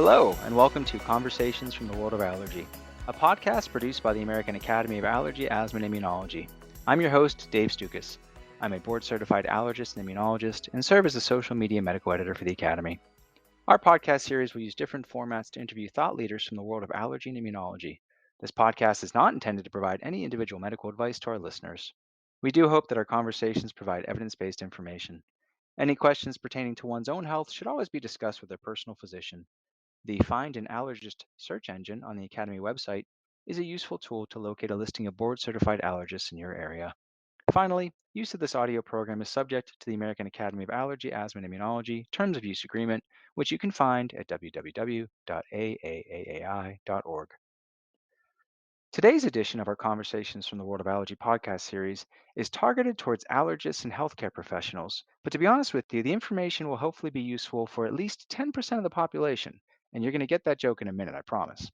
Hello, and welcome to Conversations from the World of Allergy, a podcast produced by the American Academy of Allergy, Asthma, and Immunology. I'm your host, Dave Stukas. I'm a board-certified allergist and immunologist and serve as a social media medical editor for the Academy. Our podcast series will use different formats to interview thought leaders from the world of allergy and immunology. This podcast is not intended to provide any individual medical advice to our listeners. We do hope that our conversations provide evidence-based information. Any questions pertaining to one's own health should always be discussed with their personal physician. The Find an Allergist search engine on the Academy website is a useful tool to locate a listing of board-certified allergists in your area. Finally, use of this audio program is subject to the American Academy of Allergy, Asthma, and Immunology Terms of Use Agreement, which you can find at www.faaai.org. Today's edition of our Conversations from the World of Allergy podcast series is targeted towards allergists and healthcare professionals. But to be honest with you, the information will hopefully be useful for at least 10% of the population. And you're going to get that joke in a minute, I promise.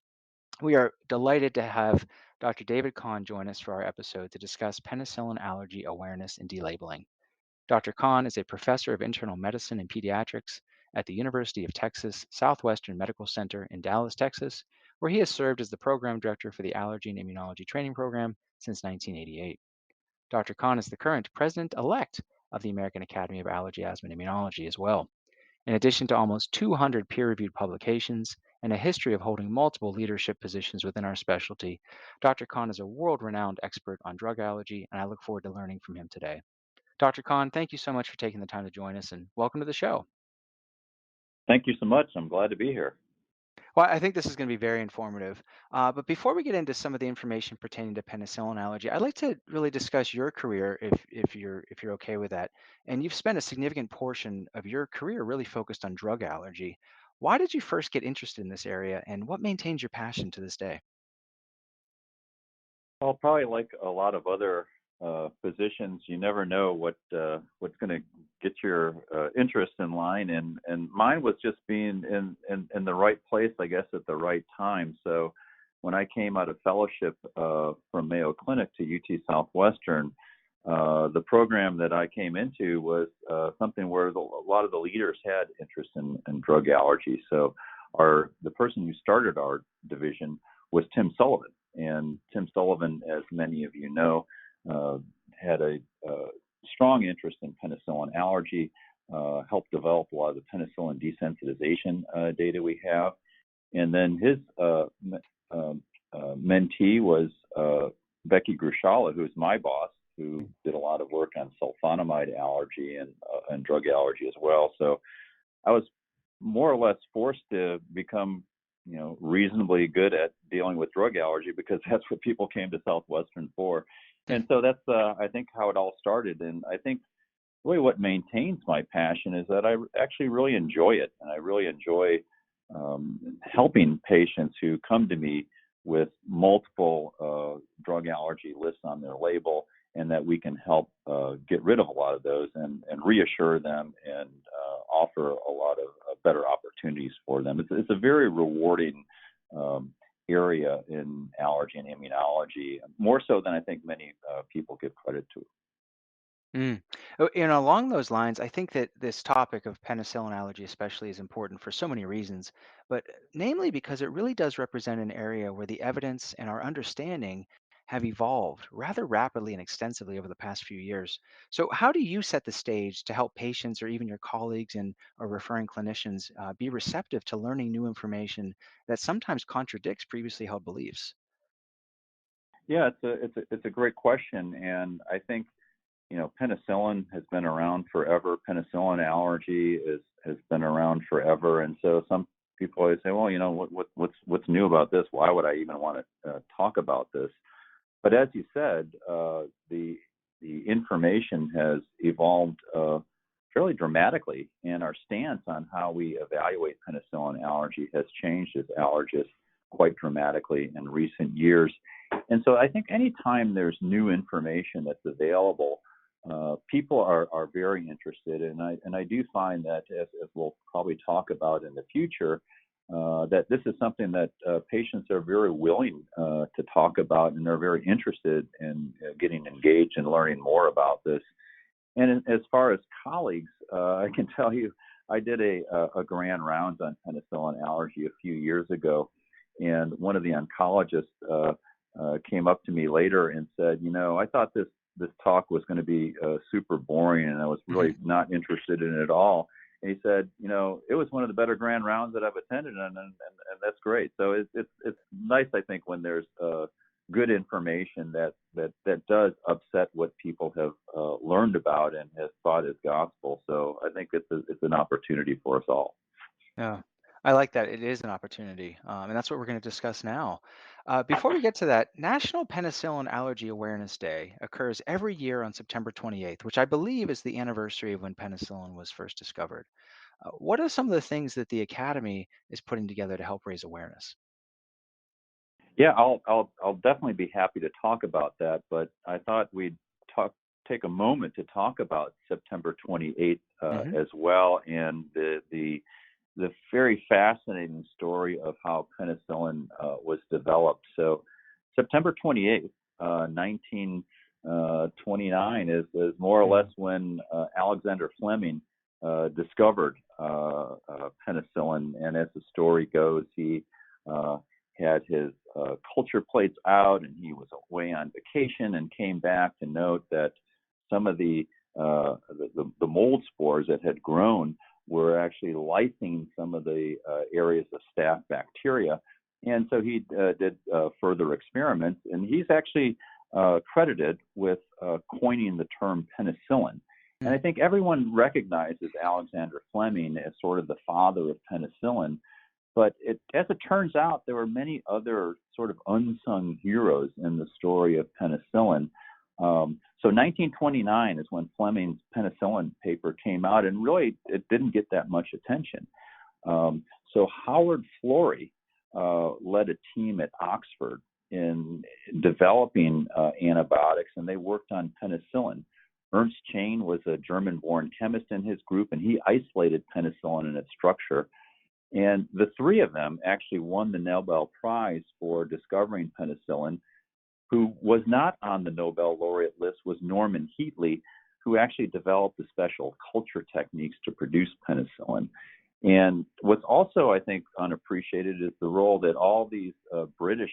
We are delighted to have Dr. David Kahn join us for our episode to discuss penicillin allergy awareness and delabeling. Dr. Kahn is a professor of internal medicine and pediatrics at the University of Texas Southwestern Medical Center in Dallas, Texas, where he has served as the program director for the Allergy and Immunology Training Program since 1988. Dr. Kahn is the current president-elect of the American Academy of Allergy, Asthma, and Immunology as well. In addition to almost 200 peer-reviewed publications and a history of holding multiple leadership positions within our specialty, Dr. Kahn is a world-renowned expert on drug allergy, and I look forward to learning from him today. Dr. Kahn, thank you so much for taking the time to join us, and welcome to the show. Thank you so much. I'm glad to be here. Well, I think this is going to be very informative. But before we get into some of the information pertaining to penicillin allergy, I'd like to really discuss your career, if you're okay with that. And you've spent a significant portion of your career really focused on drug allergy. Why did you first get interested in this area, and what maintains your passion to this day? Well, probably like a lot of other physicians, you never know what's going to get your interest in line, and mine was just being in the right place, I guess, at the right time. So when I came out of fellowship from Mayo Clinic to UT Southwestern, the program that I came into was something where a lot of the leaders had interest in drug allergy. So the person who started our division was Tim Sullivan. And Tim Sullivan, as many of you know, had a strong interest in penicillin allergy, helped develop a lot of the penicillin desensitization data we have. And then his mentee was Becky Grushala, who's my boss, who did a lot of work on sulfonamide allergy and drug allergy as well. So I was more or less forced to become reasonably good at dealing with drug allergy, because that's what people came to Southwestern for. And so that's, I think, how it all started. And I think really what maintains my passion is that I actually really enjoy it. And I really enjoy helping patients who come to me with multiple drug allergy lists on their label, and that we can help get rid of a lot of those and reassure them and offer a lot of better opportunities for them. It's a very rewarding area in allergy and immunology, more so than I think many people give credit to. Along those lines, I think that this topic of penicillin allergy especially is important for so many reasons, but namely because it really does represent an area where the evidence and our understanding have evolved rather rapidly and extensively over the past few years. So, how do you set the stage to help patients or even your colleagues and or referring clinicians be receptive to learning new information that sometimes contradicts previously held beliefs? Yeah, it's a great question, and I think penicillin has been around forever. Penicillin allergy has been around forever, and so some people always say, well, what's new about this? Why would I even want to talk about this? But as you said, the information has evolved fairly dramatically, and our stance on how we evaluate penicillin allergy has changed as allergists quite dramatically in recent years. And so I think anytime there's new information that's available, people are very interested, and I do find that, as we'll probably talk about in the future, that this is something that patients are very willing to talk about, and they're very interested in getting engaged and learning more about this. And as far as colleagues, I can tell you I did a grand rounds on penicillin allergy a few years ago, and one of the oncologists came up to me later and said, I thought this talk was going to be super boring, and I was really Mhm. not interested in it at all. And he said, it was one of the better grand rounds that I've attended, and that's great. So it's nice, I think, when there's good information that does upset what people have learned about and has thought is gospel. So I think it's an opportunity for us all. Yeah, I like that. It is an opportunity, and that's what we're going to discuss now. Before we get to that, National Penicillin Allergy Awareness Day occurs every year on September 28th, which I believe is the anniversary of when penicillin was first discovered. What are some of the things that the Academy is putting together to help raise awareness? Yeah, I'll definitely be happy to talk about that. But I thought we'd talk take a moment to talk about September 28th Hmm. as well, and the very fascinating story of how penicillin was developed. So September 28th, 1929 is more or less when Alexander Fleming discovered penicillin. And as the story goes, he uh, had his culture plates out, and he was away on vacation and came back to note that some of the mold spores that had grown were actually lysing some of the areas of staph bacteria. And so he did further experiments, and he's actually credited with coining the term penicillin. And I think everyone recognizes Alexander Fleming as sort of the father of penicillin, but as it turns out, there were many other sort of unsung heroes in the story of penicillin. So 1929 is when Fleming's penicillin paper came out, and really it didn't get that much attention. So Howard Florey led a team at Oxford in developing antibiotics, and they worked on penicillin. Ernst Chain was a German-born chemist in his group, and he isolated penicillin and its structure. And the three of them actually won the Nobel Prize for discovering penicillin. Who was not on the Nobel laureate list was Norman Heatley, who actually developed the special culture techniques to produce penicillin. And what's also, I think, unappreciated is the role that all these British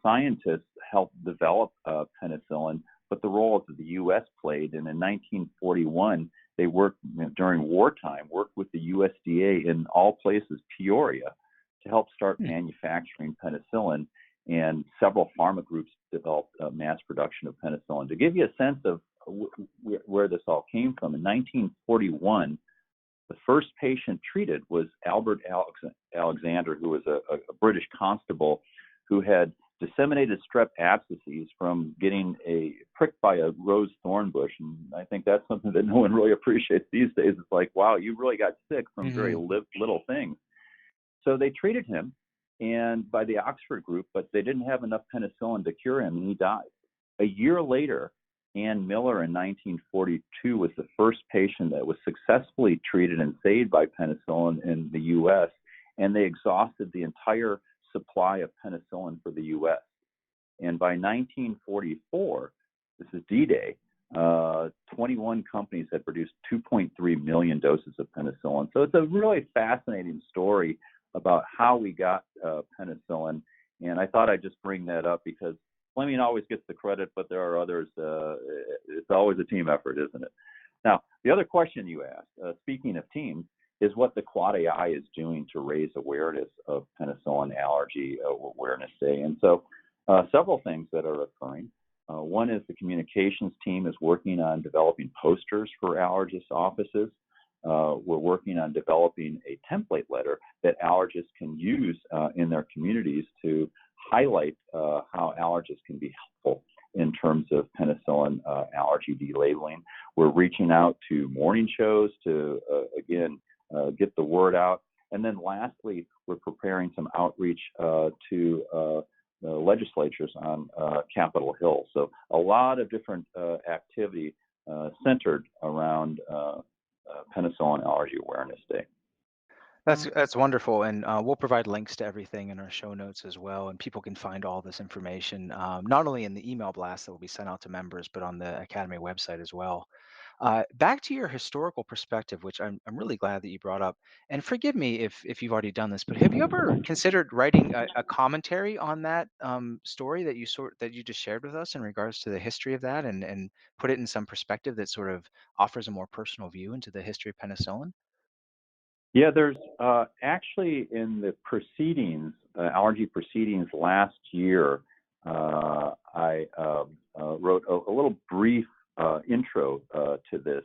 scientists helped develop penicillin, but the role that the U.S. played. And in 1941, they worked during wartime, worked with the USDA in all places, Peoria, to help start Hmm. manufacturing penicillin. And several pharma groups developed mass production of penicillin. To give you a sense of where this all came from, in 1941, the first patient treated was Albert Alexander, who was a British constable who had disseminated strep abscesses from getting pricked by a rose thorn bush. And I think that's something that no one really appreciates these days. It's like, wow, you really got sick from very Hmm. little things. So they treated him and by the Oxford group, but they didn't have enough penicillin to cure him, and he died. A year later, Ann Miller in 1942 was the first patient that was successfully treated and saved by penicillin in the U.S., and they exhausted the entire supply of penicillin for the U.S. And by 1944, this is D-Day, 21 companies had produced 2.3 million doses of penicillin. So it's a really fascinating story about how we got penicillin. And I thought I'd just bring that up because Fleming always gets the credit, but there are others. It's always a team effort, isn't it? Now, the other question you asked, speaking of teams, is what the Quad AI is doing to raise awareness of penicillin allergy awareness day. And so several things that are occurring. One is the communications team is working on developing posters for allergist offices. We're working on developing a template letter that allergists can use in their communities to highlight how allergists can be helpful in terms of penicillin allergy delabeling. We're reaching out to morning shows to, again, get the word out. And then lastly, we're preparing some outreach to legislatures on Capitol Hill. So a lot of different activity centered around Penicillin Allergy Awareness Day. That's wonderful, and we'll provide links to everything in our show notes as well, and people can find all this information not only in the email blast that will be sent out to members, but on the Academy website as well. Back to your historical perspective, which I'm really glad that you brought up. And forgive me if you've already done this, but have you ever considered writing a commentary on that story that you just shared with us in regards to the history of that, and put it in some perspective that sort of offers a more personal view into the history of penicillin? Yeah, there's actually in the proceedings, allergy proceedings last year, I wrote a little brief intro to this.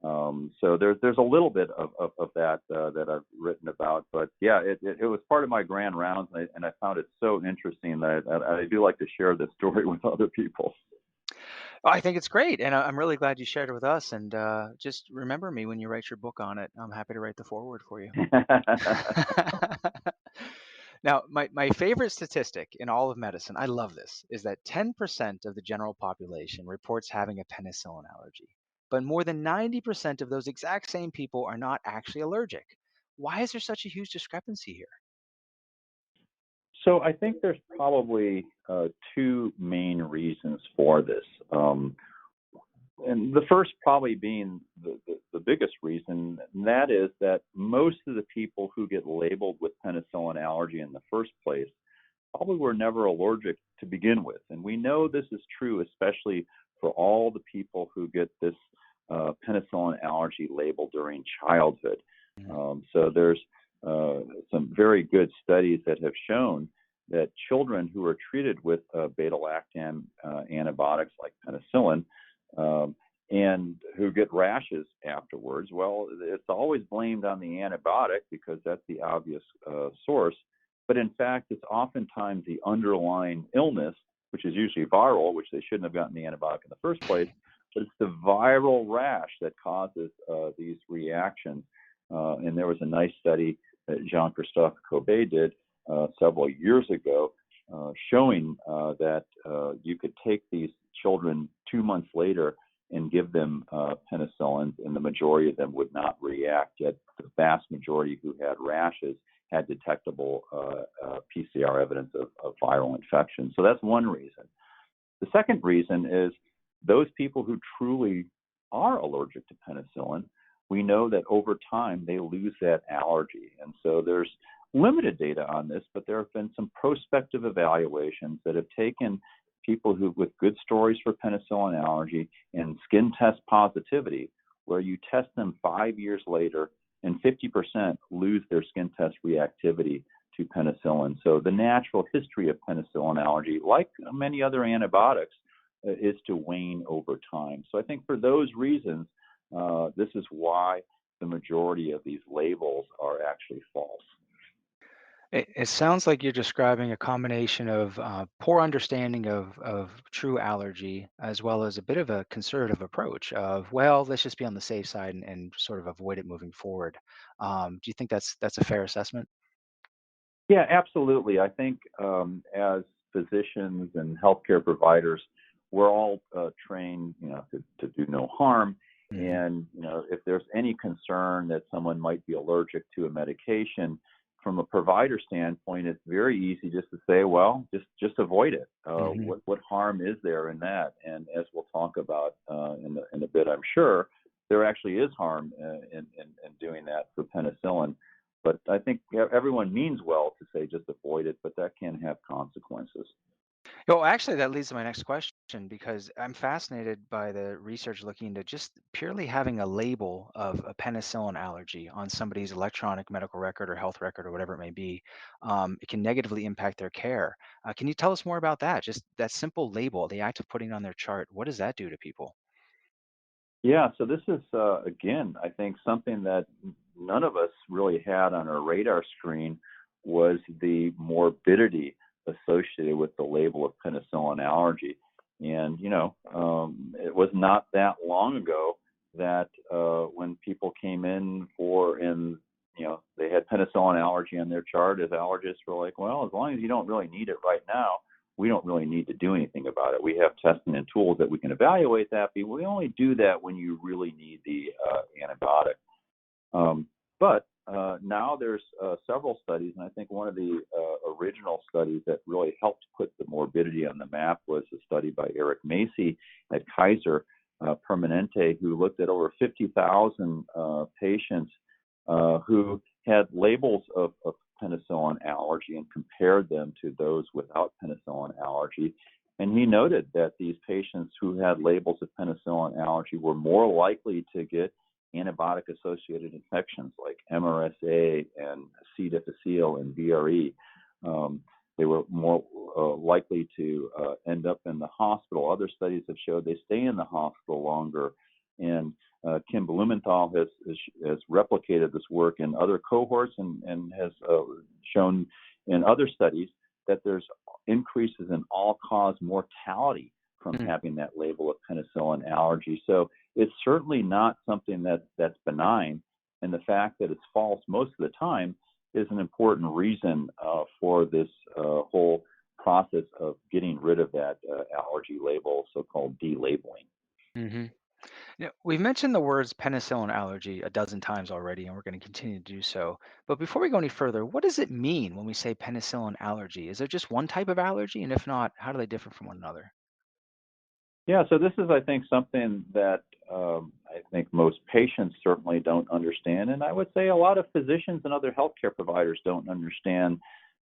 So there's a little bit of that that I've written about, but yeah, it was part of my grand rounds, and I found it so interesting that I do like to share this story with other people. Oh, I think it's great, and I'm really glad you shared it with us. And just remember me when you write your book on it. I'm happy to write the foreword for you. Now, my favorite statistic in all of medicine, I love this, is that 10% of the general population reports having a penicillin allergy. But more than 90% of those exact same people are not actually allergic. Why is there such a huge discrepancy here? So I think there's probably two main reasons for this. And the first probably being the biggest reason, and that is that most of the people who get labeled with penicillin allergy in the first place probably were never allergic to begin with. And we know this is true, especially for all the people who get this penicillin allergy label during childhood. Mhm. So there's some very good studies that have shown that children who are treated with beta lactam antibiotics like penicillin and who get rashes afterwards, well, it's always blamed on the antibiotic because that's the obvious source. But in fact, it's oftentimes the underlying illness, which is usually viral, which they shouldn't have gotten the antibiotic in the first place. But it's the viral rash that causes these reactions. And there was a nice study that Jean-Christophe Courbet did several years ago showing that you could take these children 2 months later and give them penicillin, and the majority of them would not react. Yet the vast majority who had rashes had detectable PCR evidence of viral infection. So that's one reason. The second reason is those people who truly are allergic to penicillin, we know that over time they lose that allergy. And so there's limited data on this, but there have been some prospective evaluations that have taken people who with good stories for penicillin allergy and skin test positivity, where you test them 5 years later and 50% lose their skin test reactivity to penicillin. So the natural history of penicillin allergy, like many other antibiotics, is to wane over time. So I think for those reasons, this is why the majority of these labels are actually false. It sounds like you're describing a combination of poor understanding of true allergy, as well as a bit of a conservative approach of, well, let's just be on the safe side and sort of avoid it moving forward. Do you think that's a fair assessment? Yeah, absolutely. I think as physicians and healthcare providers, we're all trained, to do no harm. Hmm. And if there's any concern that someone might be allergic to a medication, from a provider standpoint, it's very easy just to say, well, just avoid it. Hmm. What harm is there in that? And as we'll talk about in a bit, I'm sure there actually is harm in doing that for penicillin. But I think everyone means well to say just avoid it, but that can have consequences. Well, actually, that leads to my next question because I'm fascinated by the research looking into just purely having a label of a penicillin allergy on somebody's electronic medical record or health record or whatever it may be. It can negatively impact their care. Can you tell us more about that? Just that simple label, the act of putting it on their chart. What does that do to people? Yeah, so this is again, I think something that none of us really had on our radar screen was the morbidity associated with the label of penicillin allergy. And it was not that long ago that when people came in and they had penicillin allergy on their chart, as allergists were like, well, as long as you don't really need it right now, we don't really need to do anything about it. We have testing and tools that we can evaluate that, but we only do that when you really need the antibiotic. But now there's several studies, and I think one of the original studies that really helped put the morbidity on the map was a study by Eric Macy at Kaiser Permanente, who looked at over 50,000 patients who had labels of penicillin allergy and compared them to those without penicillin allergy. And he noted that these patients who had labels of penicillin allergy were more likely to get antibiotic-associated infections like MRSA and C. difficile and VRE. They were more likely to end up in the hospital. Other studies have showed they stay in the hospital longer. And Kim Blumenthal has replicated this work in other cohorts and has shown in other studies that there's increases in all-cause mortality from having that label of penicillin allergy. So it's certainly not something that's benign. And the fact that it's false most of the time is an important reason for this whole process of getting rid of that allergy label, so-called delabeling. Mm-hmm. Yeah, we've mentioned the words penicillin allergy a dozen times already, and we're going to continue to do so. But before we go any further, what does it mean when we say penicillin allergy? Is there just one type of allergy? And if not, how do they differ from one another? Yeah, so this is, I think, something that I think most patients certainly don't understand, and I would say a lot of physicians and other healthcare providers don't understand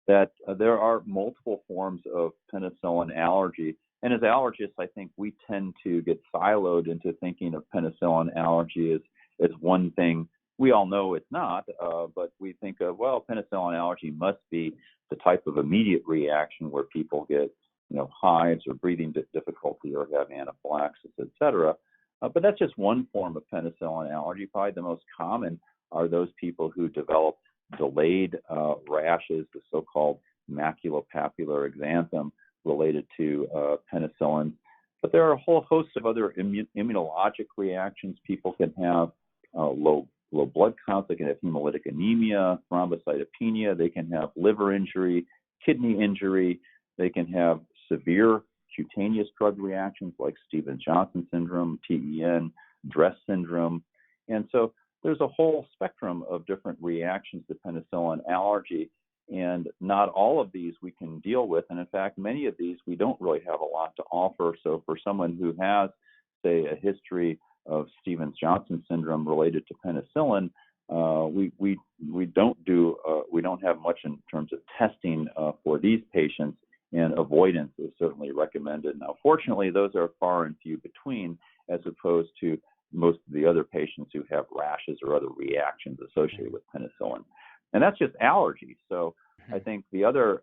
that there are multiple forms of penicillin allergy. And as allergists, I think we tend to get siloed into thinking of penicillin allergy as one thing. We all know it's not, but we think of, well, penicillin allergy must be the type of immediate reaction where people get hives or breathing difficulty or have anaphylaxis, et cetera. But that's just one form of penicillin allergy. Probably the most common are those people who develop delayed rashes, the so-called maculopapular exanthem related to penicillin. But there are a whole host of other immunologic reactions people can have, low blood counts. They can have hemolytic anemia, thrombocytopenia. They can have liver injury, kidney injury. They can have severe cutaneous drug reactions like Stevens-Johnson syndrome, TEN, DRESS syndrome. And so there's a whole spectrum of different reactions to penicillin allergy, and not all of these we can deal with. And in fact, many of these we don't really have a lot to offer. So for someone who has, say, a history of Stevens-Johnson syndrome related to penicillin, we don't have much in terms of testing for these patients, and avoidance is certainly recommended. Now, fortunately, those are far and few between, as opposed to most of the other patients who have rashes or other reactions associated with penicillin. And that's just allergies. So I think the other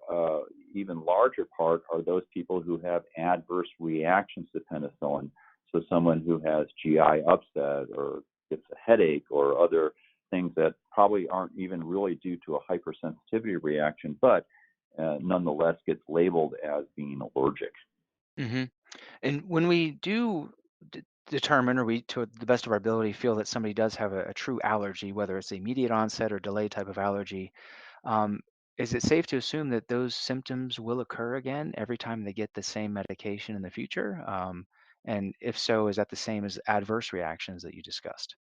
even larger part are those people who have adverse reactions to penicillin. So someone who has GI upset or gets a headache or other things that probably aren't even really due to a hypersensitivity reaction, but nonetheless gets labeled as being allergic. Hmm. And when we do determine, or we, to the best of our ability, feel that somebody does have a true allergy, whether it's the immediate onset or delayed type of allergy, um, is it safe to assume that those symptoms will occur again every time they get the same medication in the future? And if so, is that the same as adverse reactions that you discussed?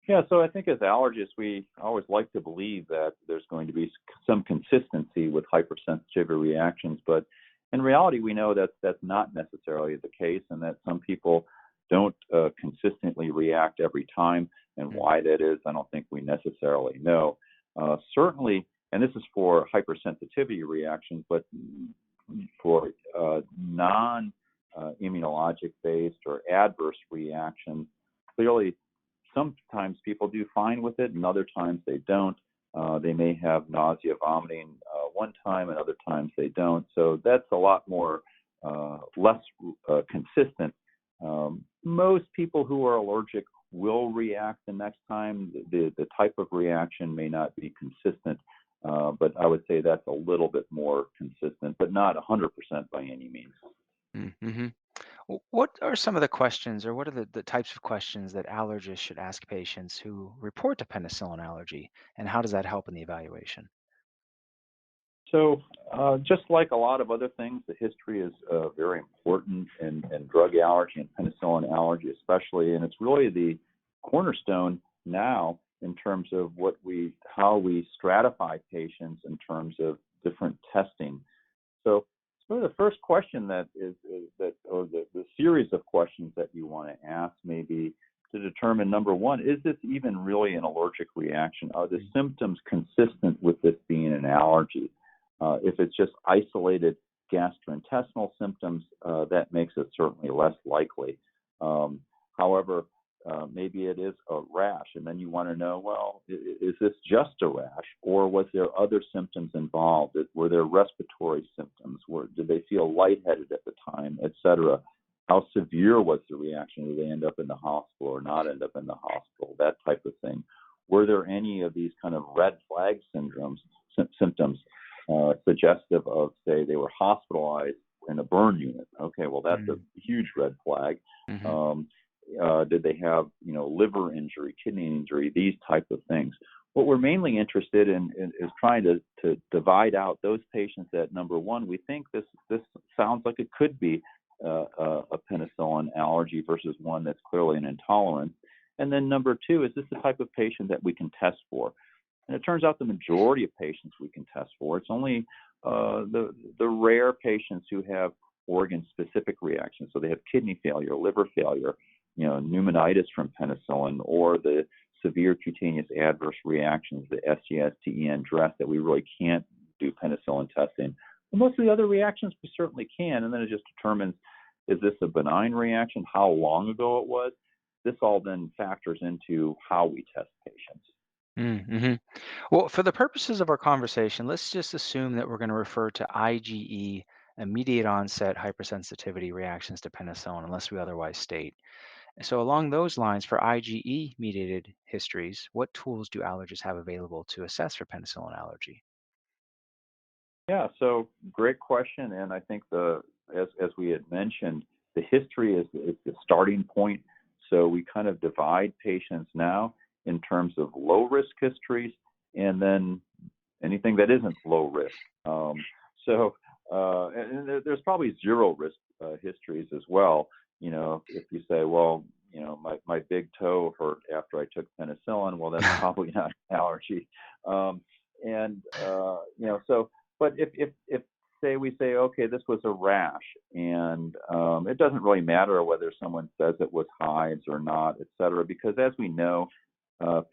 Yeah, so I think as allergists, we always like to believe that there's going to be some consistency with hypersensitivity reactions, but in reality, we know that that's not necessarily the case, and that some people don't consistently react every time. And why that is, I don't think we necessarily know. Certainly, and this is for hypersensitivity reactions, but for non-immunologic based or adverse reactions, clearly sometimes people do fine with it, and other times they don't. They may have nausea, vomiting one time, and other times they don't. So that's a lot more less consistent. Most people who are allergic will react the next time. The type of reaction may not be consistent, but I would say that's a little bit more consistent, but not 100% by any means. Mm-hmm. What are some of the questions, or what are the types of questions that allergists should ask patients who report to penicillin allergy, and how does that help in the evaluation? So, just like a lot of other things, the history is very important in drug allergy and penicillin allergy, especially, and it's really the cornerstone now in terms of how we stratify patients in terms of different testing. So, the first question that is that, or the series of questions that you want to ask maybe to determine, number one, is this even really an allergic reaction? Are the symptoms consistent with this being an allergy? If it's just isolated gastrointestinal symptoms, that makes it certainly less likely. However, maybe it is a rash, and then you want to know, well, is this just a rash, or was there other symptoms involved? Were there respiratory symptoms? Did they feel lightheaded at the time, et cetera? How severe was the reaction? Did they end up in the hospital or not end up in the hospital? That type of thing. Were there any of these kind of red flag symptoms suggestive of, say, they were hospitalized in a burn unit? Okay, well, that's a huge red flag. Did they have, liver injury, kidney injury, these type of things? What we're mainly interested in is trying to divide out those patients that, number one, we think this sounds like it could be a penicillin allergy versus one that's clearly an intolerance. And then number two, is this the type of patient that we can test for? And it turns out the majority of patients we can test for. It's only the rare patients who have organ-specific reactions. So they have kidney failure, liver failure, pneumonitis from penicillin, or the severe cutaneous adverse reactions, the SGS, TEN, DRESS, that we really can't do penicillin testing. But most of the other reactions we certainly can, and then it just determines, is this a benign reaction, how long ago it was? This all then factors into how we test patients. Mm-hmm. Well, for the purposes of our conversation, let's just assume that we're going to refer to IgE, immediate onset hypersensitivity reactions to penicillin, unless we otherwise state. So along those lines, for IgE-mediated histories, what tools do allergists have available to assess for penicillin allergy? Yeah, so great question, and I think as we had mentioned, the history is the starting point. So we kind of divide patients now in terms of low risk histories, and then anything that isn't low risk. And there's probably zero risk histories as well. If you say, well, my big toe hurt after I took penicillin, well, that's probably not an allergy. But if say we say, okay, this was a rash, and it doesn't really matter whether someone says it was hives or not, et cetera, because as we know,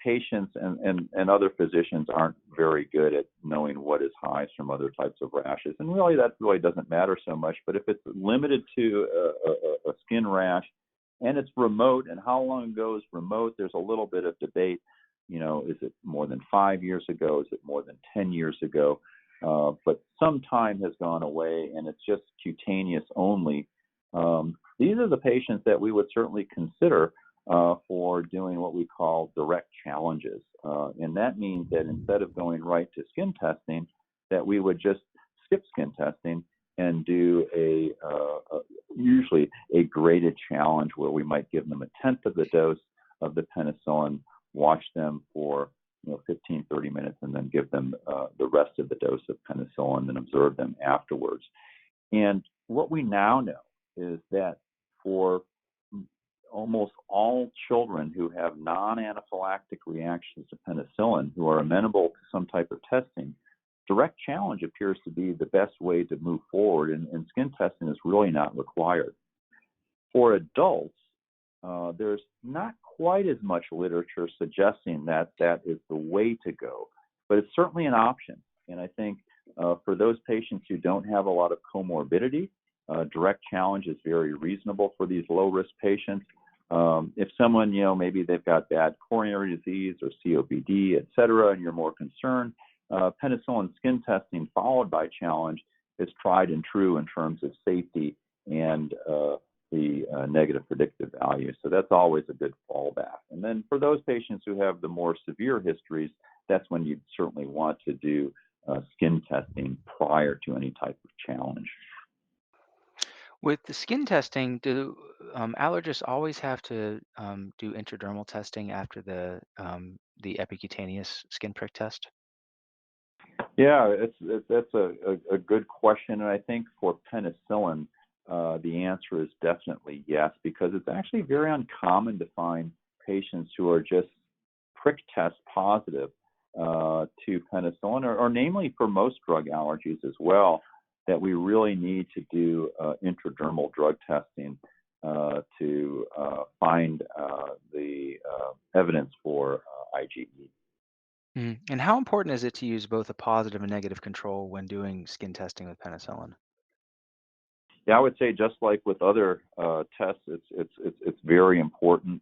patients and other physicians aren't very good at knowing what is hives from other types of rashes. And really, that really doesn't matter so much. But if it's limited to a skin rash and it's remote, and how long ago is remote, there's a little bit of debate. Is it more than 5 years ago? Is it more than 10 years ago? But some time has gone away and it's just cutaneous only. These are the patients that we would certainly consider for doing what we call direct challenges. And that means that instead of going right to skin testing, that we would just skip skin testing and do usually a graded challenge where we might give them a tenth of the dose of the penicillin, watch them for 15, 30 minutes, and then give them the rest of the dose of penicillin and observe them afterwards. And what we now know is that for almost all children who have non-anaphylactic reactions to penicillin who are amenable to some type of testing, direct challenge appears to be the best way to move forward, and skin testing is really not required. For adults, there's not quite as much literature suggesting that is the way to go, but it's certainly an option. And I think for those patients who don't have a lot of comorbidity, direct challenge is very reasonable for these low-risk patients. If someone, maybe they've got bad coronary disease or COPD, et cetera, and you're more concerned, penicillin skin testing followed by challenge is tried and true in terms of safety and the negative predictive value. So that's always a good fallback. And then for those patients who have the more severe histories, that's when you'd certainly want to do skin testing prior to any type of challenge. With the skin testing, do allergists always have to do intradermal testing after the epicutaneous skin prick test? Yeah, that's a good question, and I think for penicillin, the answer is definitely yes, because it's actually very uncommon to find patients who are just prick test positive to penicillin, or namely for most drug allergies as well, that we really need to do intradermal drug testing. to find the evidence for IgE. And how important is it to use both a positive and negative control when doing skin testing with penicillin? Yeah, I would say just like with other tests, it's very important.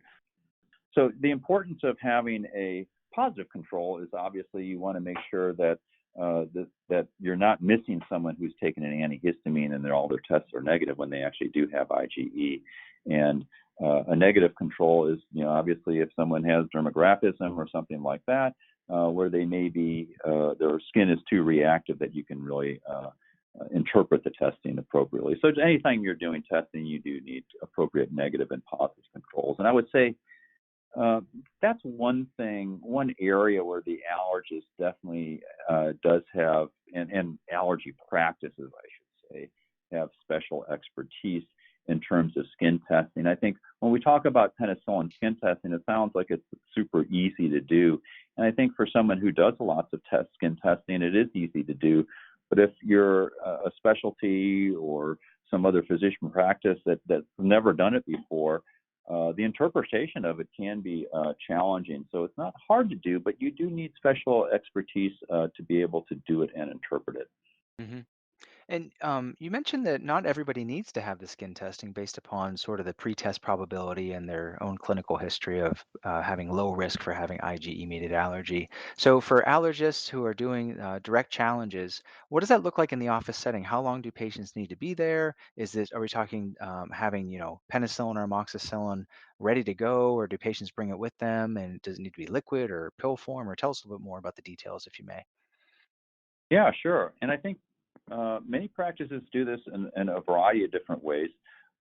So the importance of having a positive control is obviously you want to make sure that that you're not missing someone who's taken an antihistamine and all their tests are negative when they actually do have IgE. And a negative control is, obviously if someone has dermographism or something like that, where they may be their skin is too reactive that you can really interpret the testing appropriately. So anytime you're doing testing, you do need appropriate negative and positive controls. And I would say that's one thing, one area where the allergist definitely does have, and allergy practices, I should say, have special expertise in terms of skin testing. I think when we talk about penicillin skin testing, it sounds like it's super easy to do. And I think for someone who does lots of skin testing, it is easy to do. But if you're a specialty or some other physician practice that's never done it before, the interpretation of it can be challenging. So it's not hard to do, but you do need special expertise to be able to do it and interpret it. hmm And you mentioned that not everybody needs to have the skin testing based upon sort of the pretest probability and their own clinical history of having low risk for having IgE-mediated allergy. So for allergists who are doing direct challenges, what does that look like in the office setting? How long do patients need to be there? Are we talking having, penicillin or amoxicillin ready to go, or do patients bring it with them? And does it need to be liquid or pill form? Or tell us a little bit more about the details, if you may. Yeah, sure. And I think many practices do this in a variety of different ways.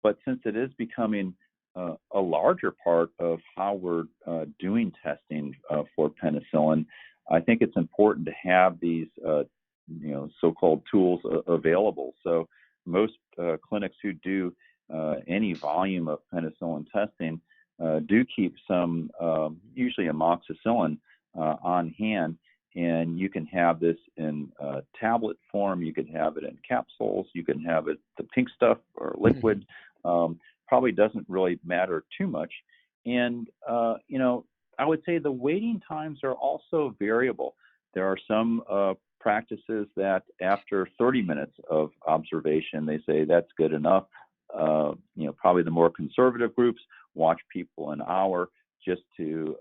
But since it is becoming a larger part of how we're doing testing for penicillin, I think it's important to have these, so-called tools available. So most clinics who do any volume of penicillin testing do keep some, usually amoxicillin, on hand. And you can have this in tablet form, you can have it in capsules, you can have it the pink stuff or liquid. Probably doesn't really matter too much. And I would say the waiting times are also variable. There are some practices that after 30 minutes of observation, they say that's good enough. Probably the more conservative groups watch people an hour just to,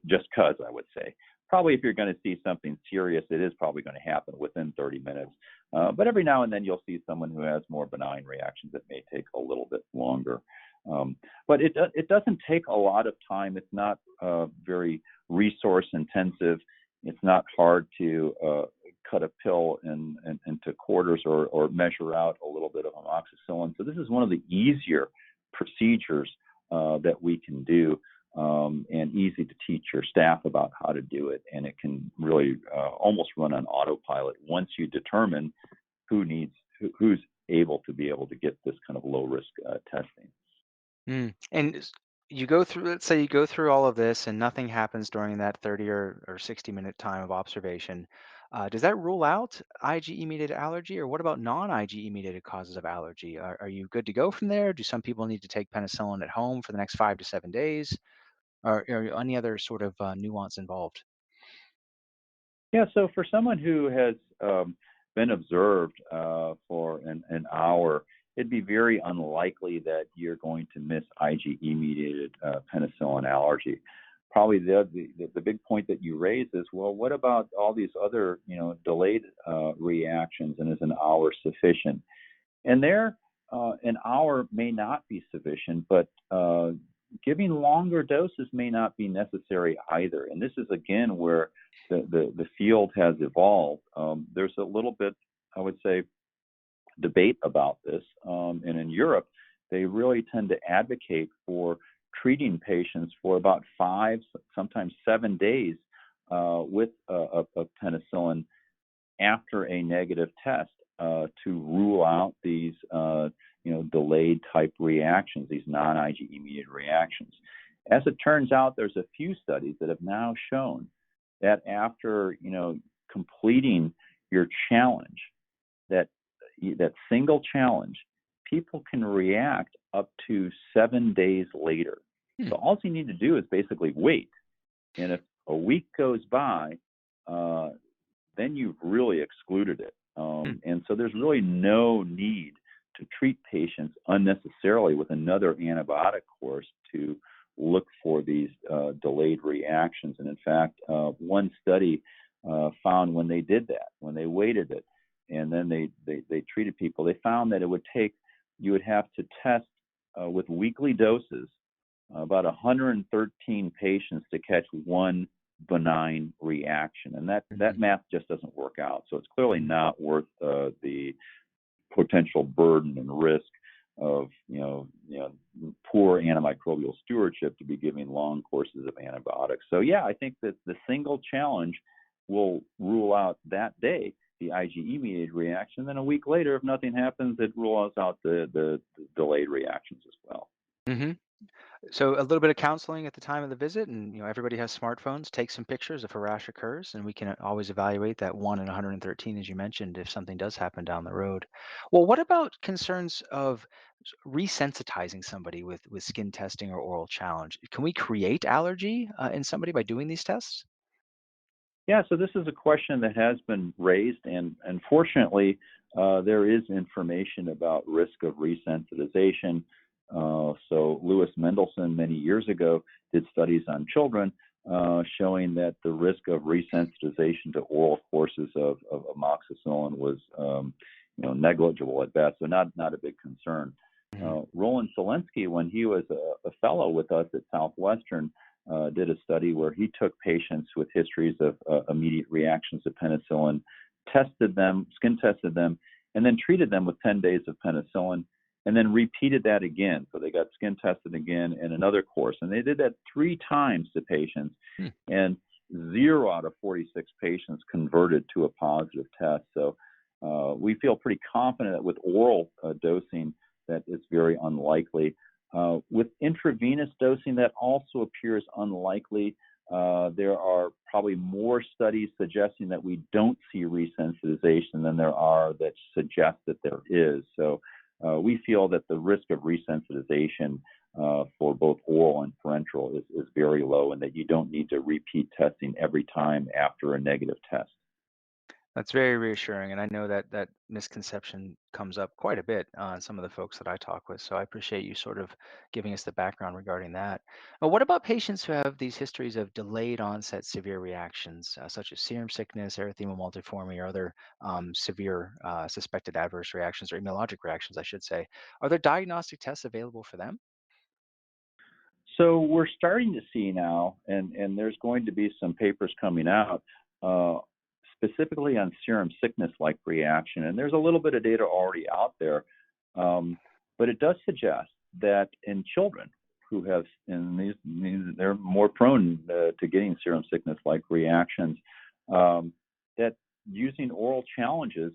just cause, I would say. Probably if you're going to see something serious, it is probably going to happen within 30 minutes. But every now and then you'll see someone who has more benign reactions that may take a little bit longer. But it doesn't take a lot of time. It's not very resource intensive. It's not hard to cut a pill into quarters or measure out a little bit of amoxicillin. So this is one of the easier procedures that we can do. And easy to teach your staff about how to do it. And it can really almost run on autopilot once you determine who's able to be able to get this kind of low risk testing. And you go through, let's say you go through all of this and nothing happens during that 30 or 60-minute time of observation. Does that rule out IgE-mediated allergy, or what about non-IgE-mediated causes of allergy? Are you good to go from there? Do some people need to take penicillin at home for the next 5 to 7 days? Or any other sort of nuance involved? Yeah, so for someone who has been observed for an hour, it'd be very unlikely that you're going to miss IgE-mediated penicillin allergy. Probably the big point that you raise is, well, what about all these other delayed reactions, and is an hour sufficient? And there, an hour may not be sufficient, but giving longer doses may not be necessary either. And this is again where the field has evolved. There's a little bit, I would say, debate about this. And in Europe, they really tend to advocate for treating patients for about 5, sometimes 7 days with a penicillin after a negative test to rule out these delayed type reactions, these non-IgE mediated reactions. As it turns out, there's a few studies that have now shown that after completing your challenge, that single challenge, people can react up to 7 days later. Hmm. So all you need to do is basically wait. And if a week goes by, uh, then you've really excluded it. Hmm. And so there's really no need to treat patients unnecessarily with another antibiotic course to look for these delayed reactions. And in fact, one study found when they did that, when they waited it, and then they treated people, they found that you would have to test with weekly doses about 113 patients to catch one benign reaction, and that Mhm. math just doesn't work out. So it's clearly not worth the potential burden and risk of poor antimicrobial stewardship to be giving long courses of antibiotics. So yeah, I think that the single challenge will rule out that day the IgE-mediated reaction. Then a week later, if nothing happens, it rules out the delayed reactions as well. Hmm. So a little bit of counseling at the time of the visit, and everybody has smartphones. Take some pictures if a rash occurs, and we can always evaluate that 1 in 113, as you mentioned, if something does happen down the road. Well, what about concerns of resensitizing somebody with skin testing or oral challenge? Can we create allergy in somebody by doing these tests? Yeah, so this is a question that has been raised, and unfortunately, there is information about risk of resensitization. So Lewis Mendelson many years ago did studies on children showing that the risk of resensitization to oral courses of amoxicillin was negligible at best, so not a big concern. Hmm. Roland Selensky, when he was a fellow with us at Southwestern, did a study where he took patients with histories of immediate reactions to penicillin, tested them, skin tested them, and then treated them with 10 days of penicillin, and then repeated that again. So they got skin tested again in another course. And they did that 3 times to patients, Hmm. and 0 out of 46 patients converted to a positive test. So we feel pretty confident that with oral dosing, that it's very unlikely. With intravenous dosing, that also appears unlikely. There are probably more studies suggesting that we don't see resensitization than there are that suggest that there is. So we feel that the risk of resensitization for both oral and parenteral is very low, and that you don't need to repeat testing every time after a negative test. That's very reassuring, and I know that that misconception comes up quite a bit on some of the folks that I talk with. So I appreciate you sort of giving us the background regarding that. What about patients who have these histories of delayed onset severe reactions, such as serum sickness, erythema multiforme, or other severe suspected adverse reactions or immunologic reactions, I should say? Are there diagnostic tests available for them? So we're starting to see now, and there's going to be some papers coming out uh, specifically on serum sickness-like reaction, and there's a little bit of data already out there, but it does suggest that in children who have, and they're more prone to getting serum sickness-like reactions, that using oral challenges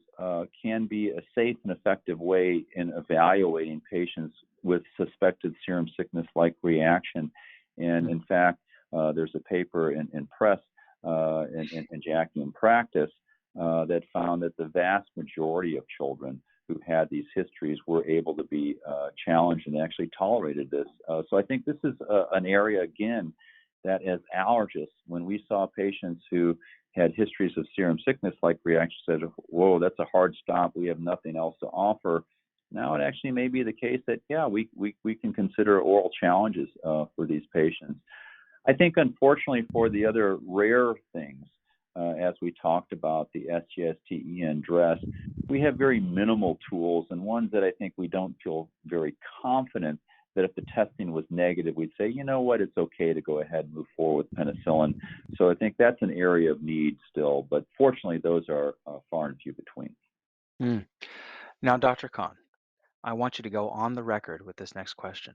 can be a safe and effective way in evaluating patients with suspected serum sickness-like reaction. And Hmm. in fact, there's a paper in Press in JACI in Practice that found that the vast majority of children who had these histories were able to be challenged and actually tolerated this. So I think this is an area, again, that as allergists, when we saw patients who had histories of serum sickness-like reactions, said, whoa, that's a hard stop. We have nothing else to offer. Now it actually may be the case that, yeah, we can consider oral challenges for these patients. I think, unfortunately, for the other rare things, as we talked about, the SGSTE and DRESS, we have very minimal tools, and ones that I think we don't feel very confident that if the testing was negative, we'd say, you know what, it's okay to go ahead and move forward with penicillin. So I think that's an area of need still, but fortunately, those are far and few between. Mm. Now, Dr. Khan, I want you to go on the record with this next question.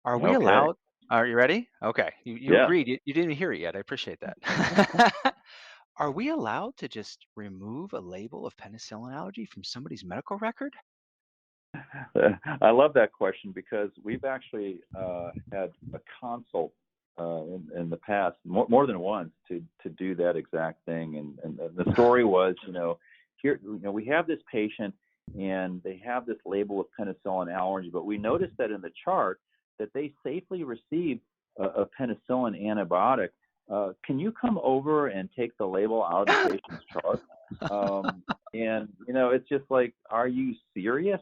Are we Okay. allowed Are you ready? Okay. You Yeah. agreed. You didn't hear it yet. I appreciate that. Are we allowed to just remove a label of penicillin allergy from somebody's medical record? I love that question because we've actually had a consult in the past, more than once, to do that exact thing. And the story was, here, we have this patient, and they have this label of penicillin allergy, but we noticed that in the chart that they safely received a penicillin antibiotic. Can you come over and take the label out of the patient's chart? Um, and it's just like, are you serious?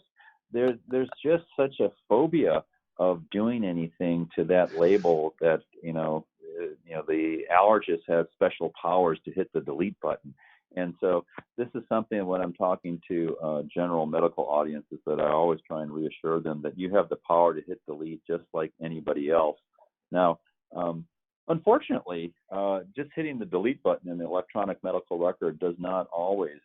There's just such a phobia of doing anything to that label that the allergist has special powers to hit the delete button. And so this is something when I'm talking to general medical audiences that I always try and reassure them that you have the power to hit delete just like anybody else. Now, um, unfortunately, just hitting the delete button in the electronic medical record does not always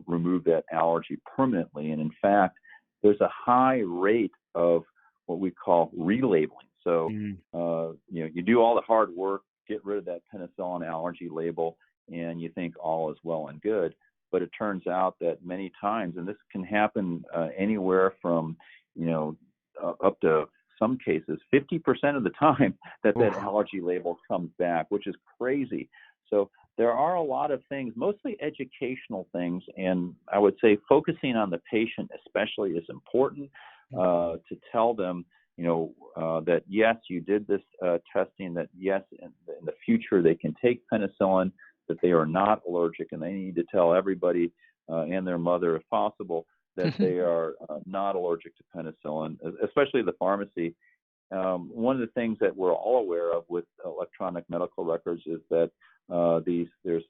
remove that allergy permanently. And in fact, there's a high rate of what we call relabeling. So, Mm. you do all the hard work, get rid of that penicillin allergy label, and you think all is well and good. But it turns out that many times, and this can happen anywhere from, up to some cases, 50% of the time that Oof. allergy label comes back, which is crazy. So there are a lot of things, mostly educational things, and I would say focusing on the patient especially is important to tell them, that yes, you did this testing, that yes, in the future they can take penicillin, that they are not allergic, and they need to tell everybody and their mother, if possible, that they are not allergic to penicillin, especially the pharmacy. One of the things that we're all aware of with electronic medical records is that there's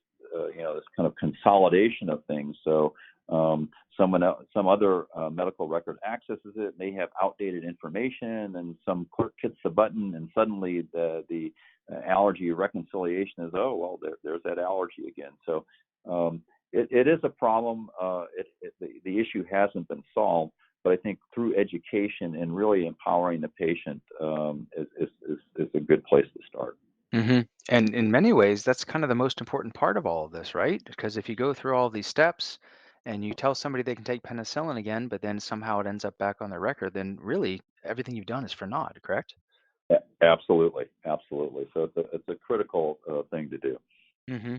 this kind of consolidation of things. So some other medical record accesses it, they have outdated information, and some clerk hits the button, and suddenly the allergy reconciliation is, oh well, there's that allergy again. So it is a problem. The issue hasn't been solved, but I think through education and really empowering the patient is a good place to start. Hmm. And in many ways, that's kind of the most important part of all of this, right? Because if you go through all these steps and you tell somebody they can take penicillin again, but then somehow it ends up back on their record, then really everything you've done is for naught, correct? Absolutely, absolutely. So it's a critical thing to do. Hmm.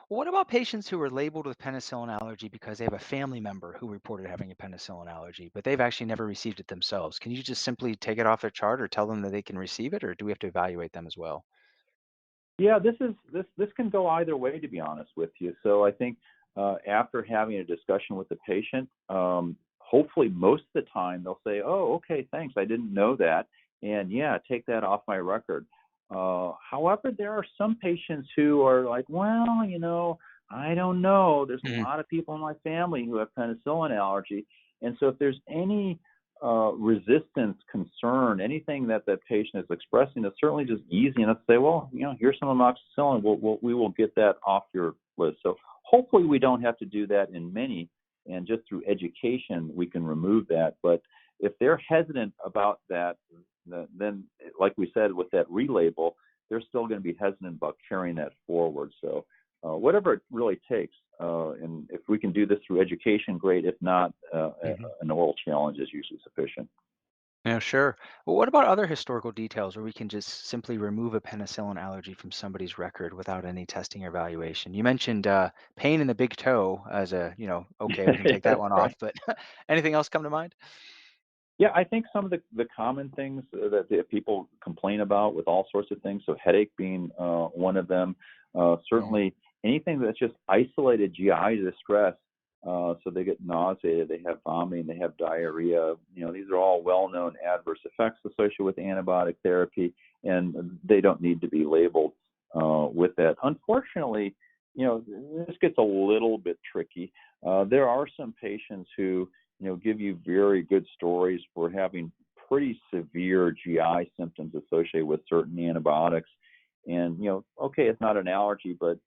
Well, what about patients who are labeled with penicillin allergy because they have a family member who reported having a penicillin allergy, but they've actually never received it themselves? Can you just simply take it off their chart or tell them that they can receive it, or do we have to evaluate them as well? Yeah, this can go either way, to be honest with you. So I think after having a discussion with the patient, hopefully most of the time they'll say, "Oh, okay, thanks. I didn't know that, and yeah, take that off my record." However, there are some patients who are like, "Well, I don't know. There's a Hmm. lot of people in my family who have penicillin allergy, and so if there's any resistance, concern, anything that that patient is expressing, it's certainly just easy enough to say, well, here's some amoxicillin. We will get that off your list. So hopefully we don't have to do that in many, and just through education we can remove that. But if they're hesitant about that, then like we said with that relabel, they're still going to be hesitant about carrying that forward. So whatever it really takes. And if we can do this through education, great. If not, an oral challenge is usually sufficient. Yeah, sure. Well, what about other historical details where we can just simply remove a penicillin allergy from somebody's record without any testing or evaluation? You mentioned pain in the big toe as okay, we can take that That's one off, right. but anything else come to mind? Yeah, I think some of the common things that people complain about with all sorts of things, so headache being one of them. Hmm. Certainly anything that's just isolated GI distress, so they get nauseated, they have vomiting, they have diarrhea. These are all well-known adverse effects associated with antibiotic therapy, and they don't need to be labeled with that. Unfortunately, this gets a little bit tricky. There are some patients who give you very good stories for having pretty severe GI symptoms associated with certain antibiotics. And, okay, it's not an allergy, but,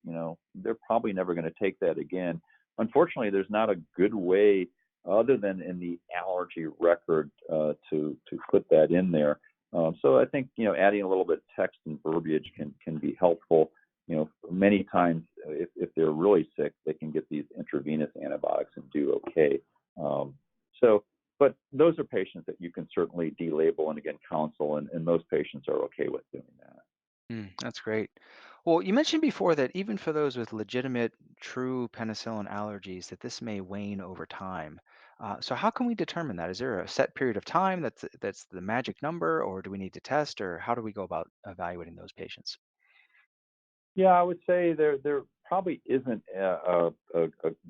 they're probably never going to take that again. Unfortunately, there's not a good way other than in the allergy record to put that in there. So I think, adding a little bit of text and verbiage can be helpful. Many times if they're really sick, they can get these intravenous antibiotics and do okay. Um, so, but those are patients that you can certainly delabel and again counsel, and most patients are okay with doing that. Mm, that's great. Well, you mentioned before that even for those with legitimate, true penicillin allergies, that this may wane over time. So how can we determine that? Is there a set period of time that's the magic number, or do we need to test, or how do we go about evaluating those patients? Yeah, I would say there probably isn't a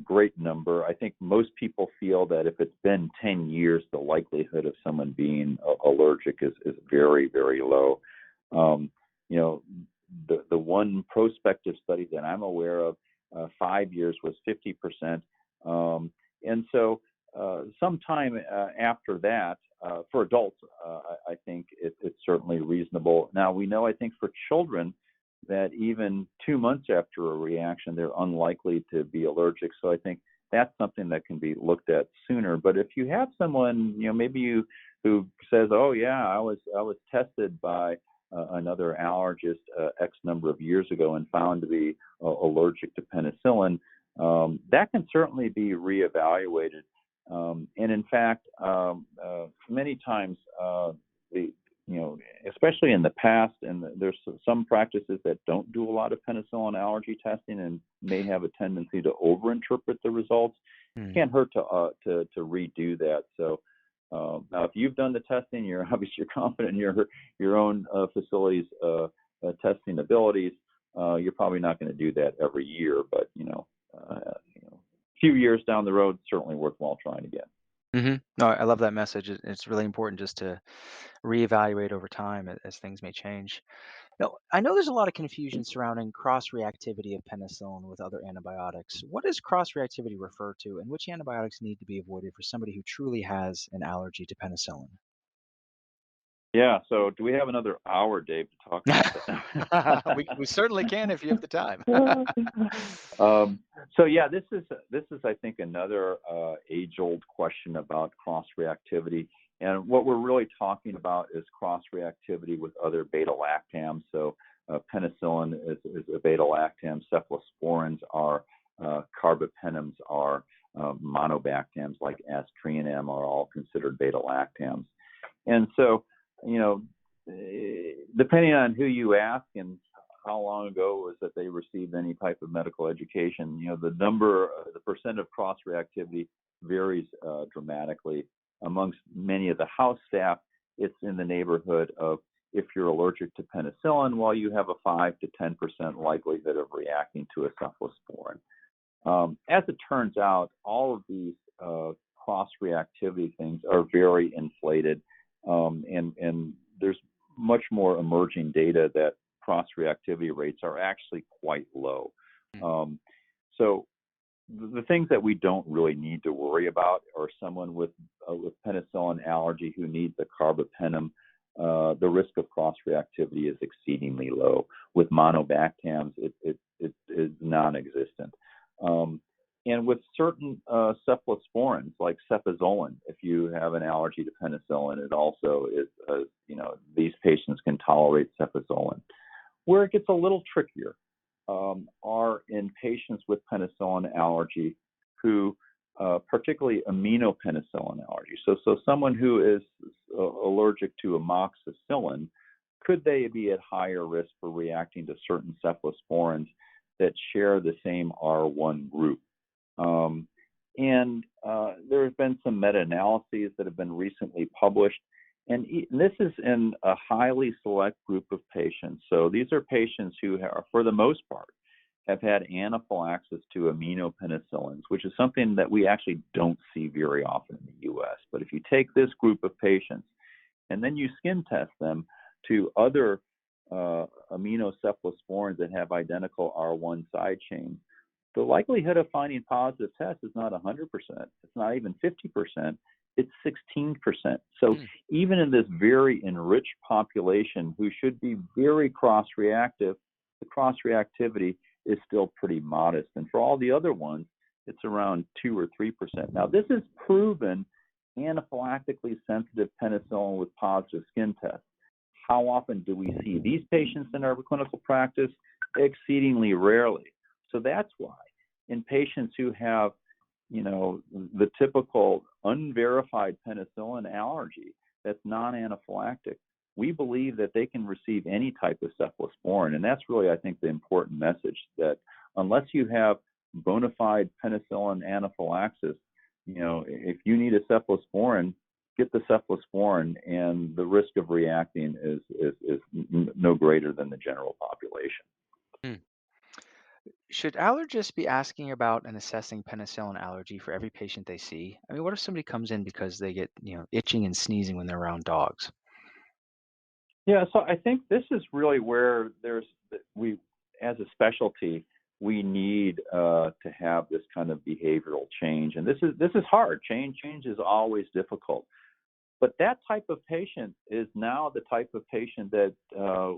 great number. I think most people feel that if it's been 10 years, the likelihood of someone being allergic is very, very low. Um, you know, the one prospective study that I'm aware of, 5 years was 50%. And so sometime after that, for adults, I think it's certainly reasonable. Now, we know, I think for children, that even 2 months after a reaction, they're unlikely to be allergic. So I think that's something that can be looked at sooner. But if you have someone, maybe you who says, "Oh yeah, I was tested by another allergist X number of years ago and found to be allergic to penicillin," that can certainly be reevaluated. And in fact, many times the especially in the past, and there's some practices that don't do a lot of penicillin allergy testing and may have a tendency to overinterpret the results. Hmm. Can't hurt to redo that. So now, if you've done the testing, you're obviously you're confident in your own facility's testing abilities. You're probably not going to do that every year, but a few years down the road, certainly worthwhile trying again. No, I love that message. It's really important just to reevaluate over time as things may change. Now, I know there's a lot of confusion surrounding cross-reactivity of penicillin with other antibiotics. What does cross-reactivity refer to, and which antibiotics need to be avoided for somebody who truly has an allergy to penicillin? Yeah. So, do we have another hour, Dave, to talk about that? We certainly can if you have the time. um, so yeah, this is I think another age-old question about cross-reactivity, and what we're really talking about is cross-reactivity with other beta-lactams. So penicillin is a beta-lactam, cephalosporins are, carbapenems are, monobactams like aztreonam are all considered beta-lactams. And so, you know, depending on who you ask and how long ago it was that they received any type of medical education, the percent of cross reactivity varies dramatically. Amongst many of the house staff, it's in the neighborhood of, if you're allergic to penicillin, well, you have a 5 to 10% likelihood of reacting to a cephalosporin. As it turns out, all of these cross reactivity things are very inflated, and there's much more emerging data that cross reactivity rates are actually quite low. Um, so the things that we don't really need to worry about are someone with penicillin allergy who needs a carbapenem. The risk of cross reactivity is exceedingly low. With monobactams, it is non-existent. Um, and with certain cephalosporins like cefazolin, if you have an allergy to penicillin, it also is, these patients can tolerate cefazolin. Where it gets a little trickier are in patients with penicillin allergy who, particularly aminopenicillin allergy. So someone who is allergic to amoxicillin, could they be at higher risk for reacting to certain cephalosporins that share the same R1 group? And there have been some meta-analyses that have been recently published, and this is in a highly select group of patients. So these are patients who are, for the most part, have had anaphylaxis to aminopenicillins, which is something that we actually don't see very often in the U.S. But if you take this group of patients and then you skin test them to other aminocephalosporins that have identical R1 side chains, the likelihood of finding positive tests is not 100%. It's not even 50%. It's 16%. So Mm. even in this very enriched population who should be very cross-reactive, the cross-reactivity is still pretty modest. And for all the other ones, it's around 2 or 3%. Now, this is proven anaphylactically sensitive penicillin with positive skin tests. How often do we see these patients in our clinical practice? Exceedingly rarely. So that's why in patients who have, the typical unverified penicillin allergy that's non-anaphylactic, we believe that they can receive any type of cephalosporin. And that's really, I think, the important message, that unless you have bona fide penicillin anaphylaxis, if you need a cephalosporin, get the cephalosporin, and the risk of reacting is no greater than the general population. Hmm. Should allergists be asking about and assessing penicillin allergy for every patient they see? I mean, what if somebody comes in because they get, itching and sneezing when they're around dogs? Yeah, so I think this is really where we, as a specialty, we need to have this kind of behavioral change, and this is hard. Change is always difficult. But that type of patient is now the type of patient that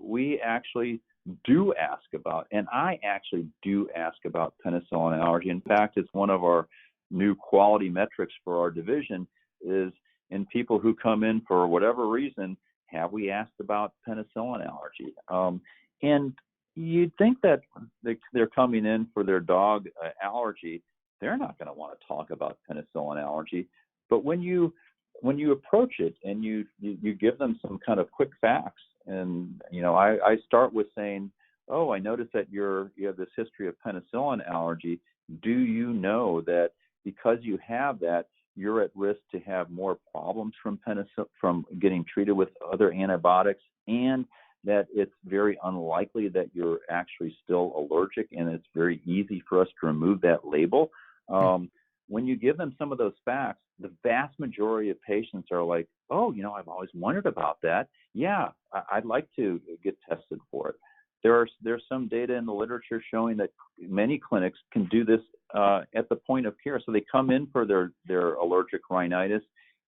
we actually do ask about, and I actually do ask about penicillin allergy. In fact, it's one of our new quality metrics for our division is in people who come in for whatever reason, have we asked about penicillin allergy? And you'd think that they're coming in for their dog allergy, they're not going to want to talk about penicillin allergy. But when you approach it and you give them some kind of quick facts, and I start with saying, oh, I noticed that you have this history of penicillin allergy. Do you know that because you have that, you're at risk to have more problems from getting treated with other antibiotics, and that it's very unlikely that you're actually still allergic, and it's very easy for us to remove that label. When you give them some of those facts, the vast majority of patients are like, oh, I've always wondered about that. Yeah, I'd like to get tested for it. There's some data in the literature showing that many clinics can do this at the point of care. So they come in for their allergic rhinitis,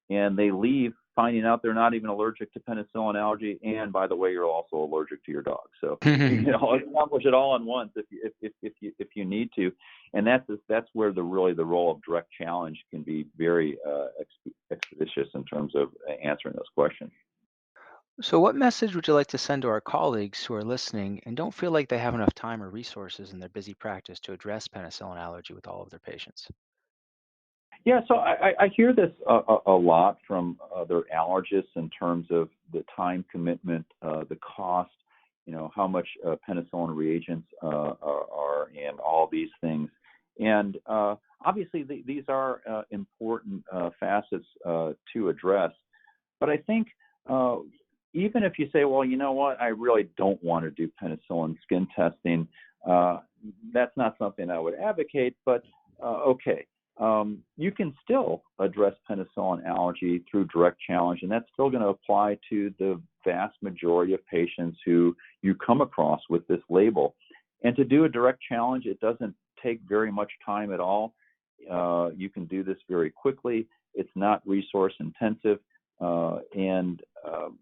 and they leave finding out they're not even allergic to penicillin allergy. And by the way, you're also allergic to your dog. So accomplish it all at once if you need to. And that's where the role of direct challenge can be very expeditious in terms of answering those questions. So, what message would you like to send to our colleagues who are listening and don't feel like they have enough time or resources in their busy practice to address penicillin allergy with all of their patients? Yeah, so I hear this a lot from other allergists in terms of the time commitment, the cost, how much penicillin reagents are, and all these things. And obviously, these are important facets to address. But I think even if you say, well, you know what, I really don't want to do penicillin skin testing, that's not something I would advocate, but okay. You can still address penicillin allergy through direct challenge, and that's still going to apply to the vast majority of patients who you come across with this label. And to do a direct challenge, it doesn't take very much time at all. You can do this very quickly. It's not resource intensive, and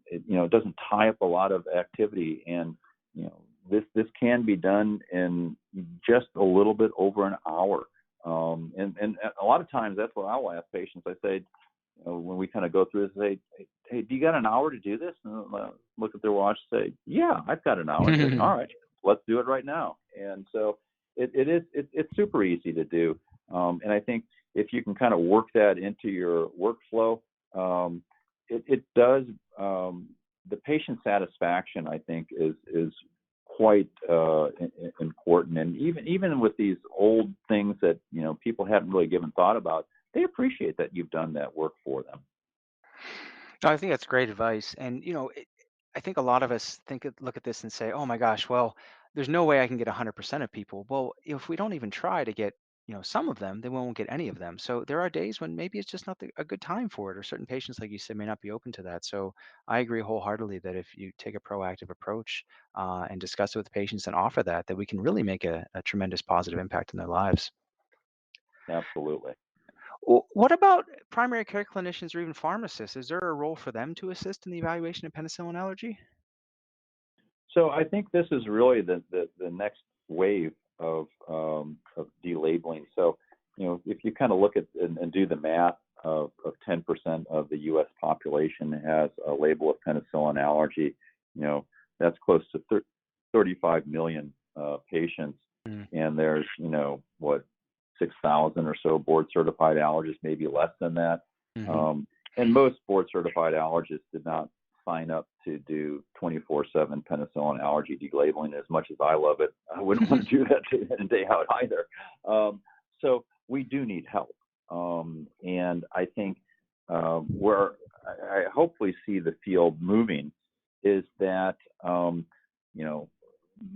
it doesn't tie up a lot of activity. And this can be done in just a little bit over an hour. And a lot of times that's what I'll ask patients. I say, when we kind of go through this, I say, hey, do you got an hour to do this? And look at their watch and say, yeah, I've got an hour. And say, all right, let's do it right now. And so it's super easy to do. And I think if you can kind of work that into your workflow, it does, the patient satisfaction, I think, is quite important. And even with these old things that people hadn't really given thought about, they appreciate that you've done that work for them. No, I think that's great advice. And, I think a lot of us look at this and say, oh my gosh, well, there's no way I can get 100% of people. Well, if we don't even try to get, some of them, then we won't get any of them. So there are days when maybe it's just not a good time for it, or certain patients, like you said, may not be open to that. So I agree wholeheartedly that if you take a proactive approach and discuss it with patients and offer that we can really make a tremendous positive impact in their lives. Absolutely. What about primary care clinicians or even pharmacists? Is there a role for them to assist in the evaluation of penicillin allergy? So I think this is really the next wave of delabeling. So, if you kind of look at and do the math of 10% of the U.S. population has a label of penicillin allergy, that's close to 35 million patients. Mm. And there's, 6,000 or so board certified allergists, maybe less than that. Hmm. And most board certified allergists did not sign up to do 24/7 penicillin allergy delabeling. As much as I love it, I wouldn't want to do that day in and day out either. So we do need help. And I think where I hopefully see the field moving is that you know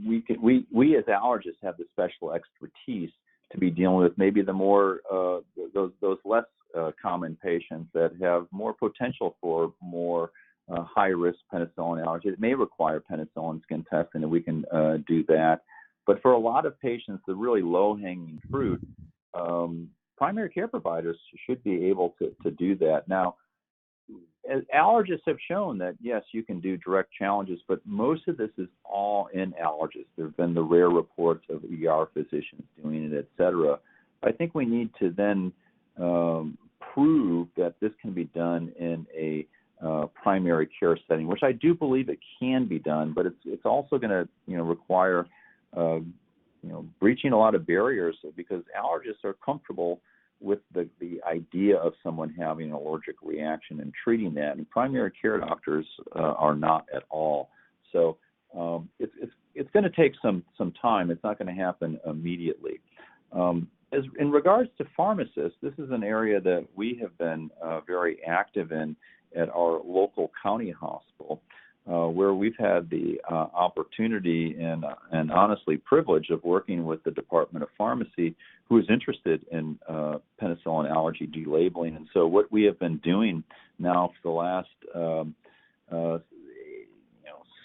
we as allergists have the special expertise to be dealing with maybe the more those less common patients that have more potential for more high risk penicillin allergy. It may require penicillin skin testing, and we can do that. But for a lot of patients, the really low hanging fruit, primary care providers should be able to do that. Now, allergists have shown that yes, you can do direct challenges, but most of this is all in allergists. There have been the rare reports of ER physicians doing it, et cetera. I think we need to then prove that this can be done in a primary care setting, which I do believe it can be done, but it's also going to require breaching a lot of barriers because allergists are comfortable with the idea of someone having an allergic reaction and treating that, and primary care doctors are not at all. So it's going to take some time. It's not going to happen immediately. As in regards to pharmacists, this is an area that we have been very active in at our local county hospital, where we've had the opportunity and honestly privilege of working with the Department of Pharmacy, who is interested in penicillin allergy delabeling. And so what we have been doing now for the last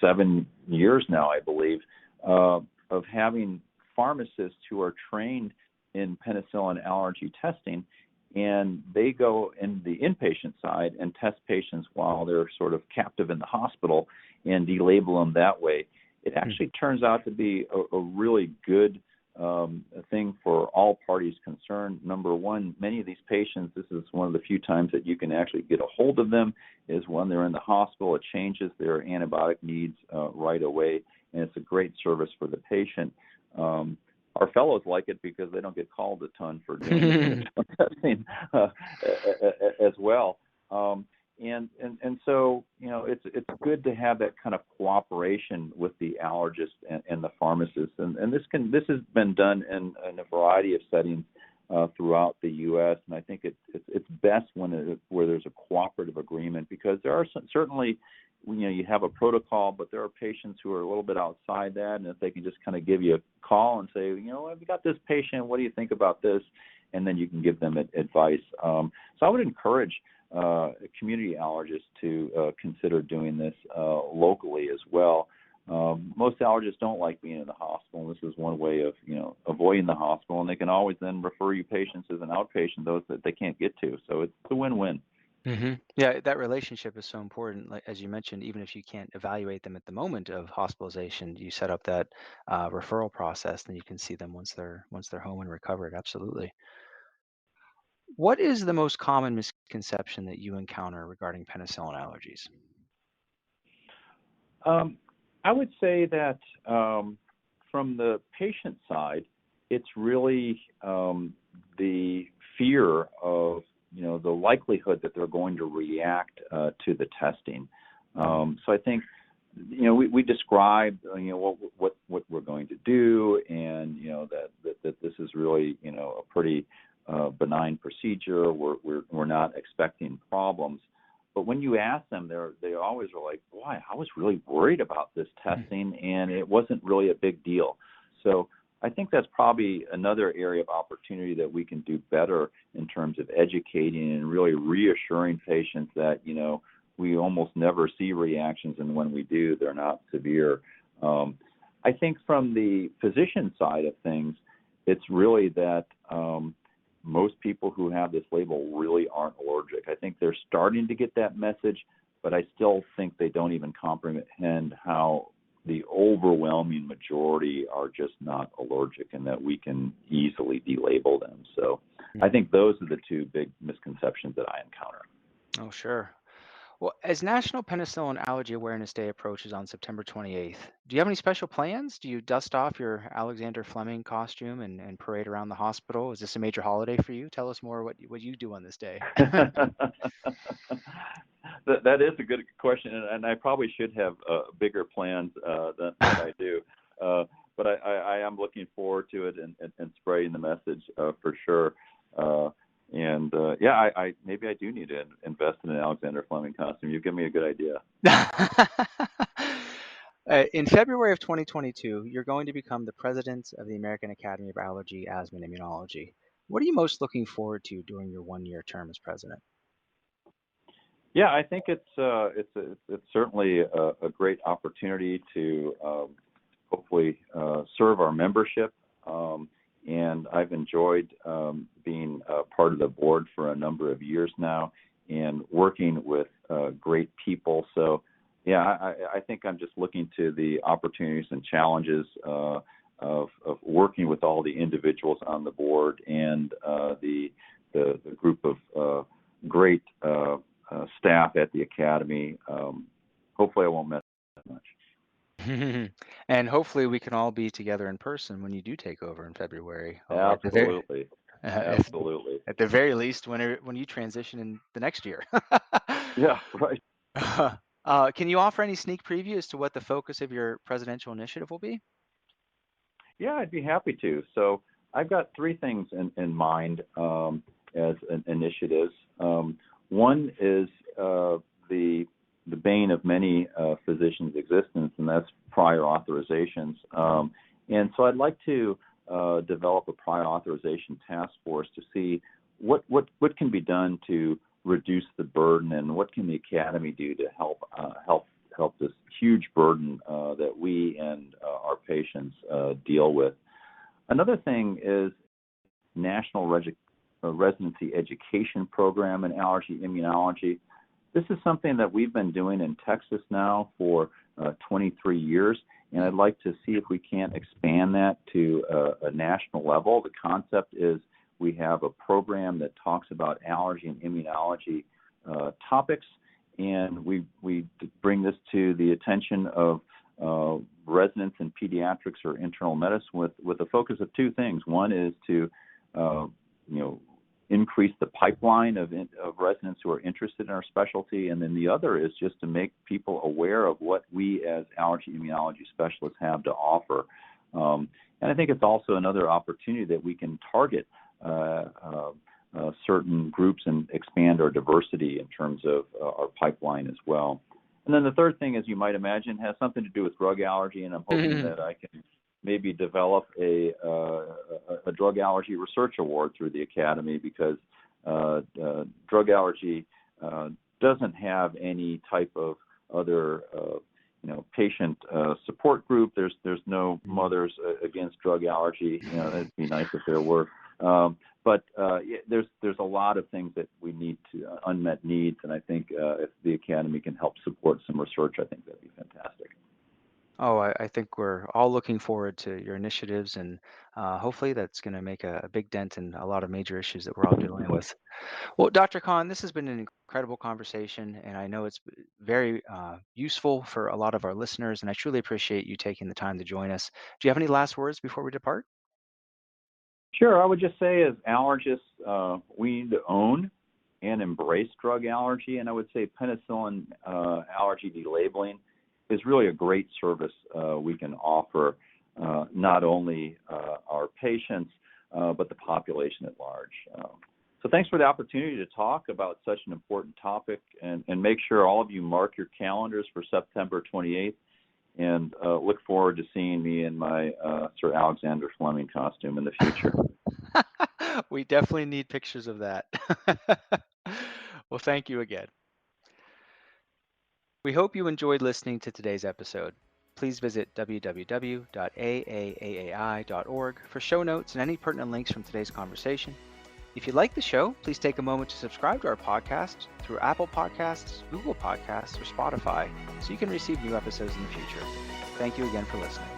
7 years now, I believe, of having pharmacists who are trained in penicillin allergy testing, and they go in the inpatient side and test patients while they're sort of captive in the hospital and delabel them that way. It actually turns out to be a really good thing for all parties concerned. Number one, many of these patients, this is one of the few times that you can actually get a hold of them, is when they're in the hospital. It changes their antibiotic needs right away, and it's a great service for the patient. Our fellows like it because they don't get called a ton for doing testing as well. And so it's good to have that kind of cooperation with the allergist and the pharmacist, and this has been done in a variety of settings throughout the U.S. And I think it's best where there's a cooperative agreement, because there are certainly you have a protocol, but there are patients who are a little bit outside that, and if they can just kind of give you a call and say, I've got this patient, what do you think about this? And then you can give them advice. So I would encourage community allergists to consider doing this locally as well. Most allergists don't like being in the hospital, and this is one way of avoiding the hospital, and they can always then refer you patients as an outpatient, those that they can't get to. So it's a win-win. Yeah, that relationship is so important. Like as you mentioned, even if you can't evaluate them at the moment of hospitalization, you set up that referral process, then you can see them once they're home and recovered. Absolutely. What is the most common misconception that you encounter regarding penicillin allergies? I would say that from the patient side, it's really the fear of the likelihood that they're going to react to the testing. So I think we described what we're going to do, and that this is really a pretty benign procedure. We're not expecting problems. But when you ask them, they always are like, boy, I was really worried about this testing, and it wasn't really a big deal. So I think that's probably another area of opportunity that we can do better in terms of educating and really reassuring patients that, we almost never see reactions, and when we do, they're not severe. I think from the physician side of things, it's really that most people who have this label really aren't allergic. I think they're starting to get that message, but I still think they don't even comprehend how the overwhelming majority are just not allergic, and that we can easily delabel them. So I think those are the two big misconceptions that I encounter. Oh, sure. Well, as National Penicillin Allergy Awareness Day approaches on September 28th, do you have any special plans? Do you dust off your Alexander Fleming costume and parade around the hospital? Is this a major holiday for you? Tell us more what you do on this day. That is a good question, and I probably should have bigger plans than I do. But I am looking forward to it and spreading the message for sure. And yeah, I maybe I do need to invest in an Alexander Fleming costume. You've given me a good idea. In February of 2022, you're going to become the president of the American Academy of Allergy, Asthma, and Immunology. What are you most looking forward to during your one-year term as president? Yeah, I think it's certainly a great opportunity to hopefully serve our membership. And I've enjoyed being part of the board for a number of years now and working with great people. So, yeah, I think I'm just looking to the opportunities and challenges of working with all the individuals on the board and the group of great staff at the Academy. Hopefully, I won't miss that much. And hopefully we can all be together in person when you do take over in February, or Absolutely. if, Absolutely. at the very least when you transition in the next year. Yeah, right. Can you offer any sneak preview as to what the focus of your presidential initiative will be? Yeah, I'd be happy to. So I've got three things in mind as initiatives. One is the bane of many physicians' existence, and that's prior authorizations. And so I'd like to develop a prior authorization task force to see what can be done to reduce the burden, and what can the Academy do to help this huge burden that we and our patients deal with. Another thing is National Residency Education Program in Allergy Immunology. This is something that we've been doing in Texas now for 23 years, and I'd like to see if we can't expand that to a national level. The concept is we have a program that talks about allergy and immunology topics, and we bring this to the attention of residents in pediatrics or internal medicine with a focus of two things. One is to increase the pipeline of residents who are interested in our specialty, and then the other is just to make people aware of what we as allergy immunology specialists have to offer. And I think it's also another opportunity that we can target certain groups and expand our diversity in terms of our pipeline as well. And then the third thing, as you might imagine, has something to do with drug allergy, and I'm hoping that I can maybe develop a drug allergy research award through the Academy, because drug allergy doesn't have any type of other patient support group. There's no Mothers Against Drug Allergy. It'd be nice if there were. But there's a lot of things that we need to unmet needs, and I think if the Academy can help support some research, I think that'd be fantastic. Oh, I think we're all looking forward to your initiatives, and hopefully that's going to make a big dent in a lot of major issues that we're all dealing with. Well, Dr. Khan, this has been an incredible conversation, and I know it's very useful for a lot of our listeners, and I truly appreciate you taking the time to join us. Do you have any last words before we depart? Sure. I would just say, as allergists, we need to own and embrace drug allergy, and I would say penicillin allergy delabeling is really a great service we can offer not only our patients, but the population at large. So thanks for the opportunity to talk about such an important topic, and make sure all of you mark your calendars for September 28th, and look forward to seeing me in my Sir Alexander Fleming costume in the future. We definitely need pictures of that. Well, thank you again. We hope you enjoyed listening to today's episode. Please visit www.faaai.org for show notes and any pertinent links from today's conversation. If you like the show, please take a moment to subscribe to our podcast through Apple Podcasts, Google Podcasts, or Spotify so you can receive new episodes in the future. Thank you again for listening.